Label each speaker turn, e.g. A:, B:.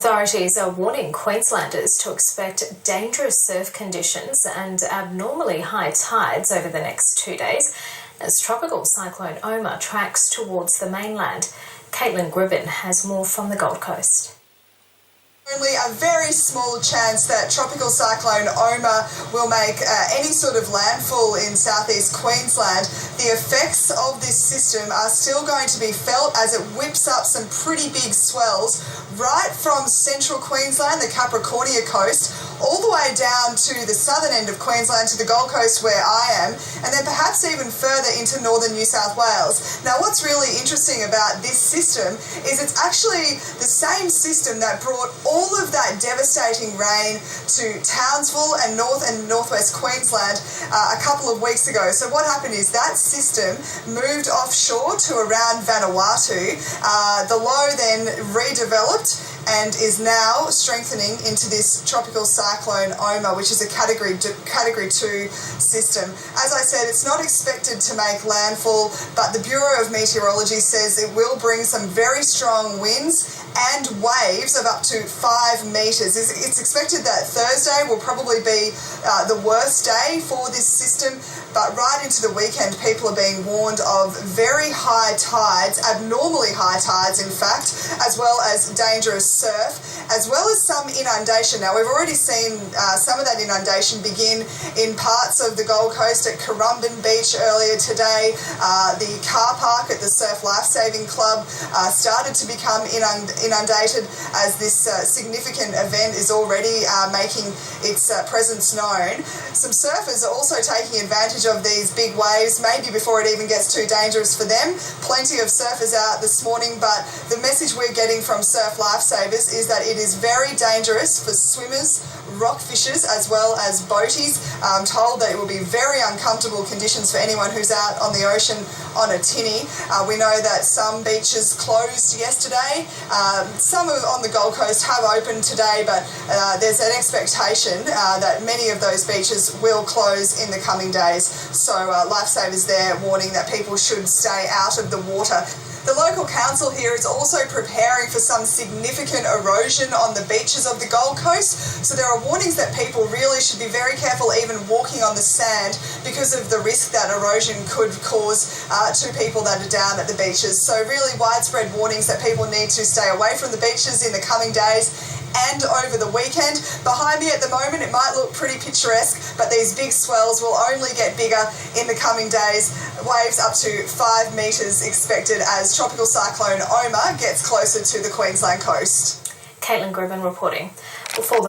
A: Authorities are warning Queenslanders to expect dangerous surf conditions and abnormally high tides over the next 2 days as Tropical Cyclone Omar tracks towards the mainland. Caitlin Gribben has more from the Gold Coast.
B: Only a very small chance that Tropical Cyclone Omar will make any sort of landfall in southeast Queensland. The effects of this system are still going to be felt as it whips up some pretty big swells right from central Queensland, the Capricornia coast, all the way down to the southern end of Queensland, to the Gold Coast where I am, and then perhaps even further into northern New South Wales. Now, what's really interesting about this system is it's actually the same system that brought all of that devastating rain to Townsville and northwest Queensland a couple of weeks ago. So what happened is that system moved offshore to around Vanuatu. The low then redeveloped and is now strengthening into this Tropical Cyclone Omar, which is a Category 2 system. As I said, it's not expected to make landfall, but the Bureau of Meteorology says it will bring some very strong winds and waves of up to 5 metres. It's expected that Thursday will probably be the worst day for this system, but right into the weekend, people are being warned of very high tides, abnormally high tides in fact, as well as dangerous surf, as well as some inundation. Now, we've already seen some of that inundation begin in parts of the Gold Coast at Currumbin Beach earlier today. The car park at the Surf Lifesaving Club started to become inundated as this significant event is already making its presence known. Some surfers are also taking advantage of these big waves, maybe before it even gets too dangerous for them. Plenty of surfers out this morning, but the message we're getting from Surf Lifesavers is that it is very dangerous for swimmers, rock fishers, as well as boaties. I'm told that it will be very uncomfortable conditions for anyone who's out on the ocean on a tinny. We know that some beaches closed yesterday. Some on the Gold Coast have opened today, but there's an expectation that many of those beaches will close in the coming days. So Lifesavers there warning that people should stay out of the water. The local council here is also preparing for some significant erosion on the beaches of the Gold Coast. So there are warnings that people really should be very careful even walking on the sand because of the risk that erosion could cause to people that are down at the beaches. So really widespread warnings that people need to stay away from the beaches in the coming days and over the weekend. Behind me at the moment, it might look pretty picturesque, but these big swells will only get bigger in the coming days. Waves up to 5 metres expected as Tropical Cyclone Omar gets closer to the Queensland coast.
A: Caitlin Gribben reporting. Before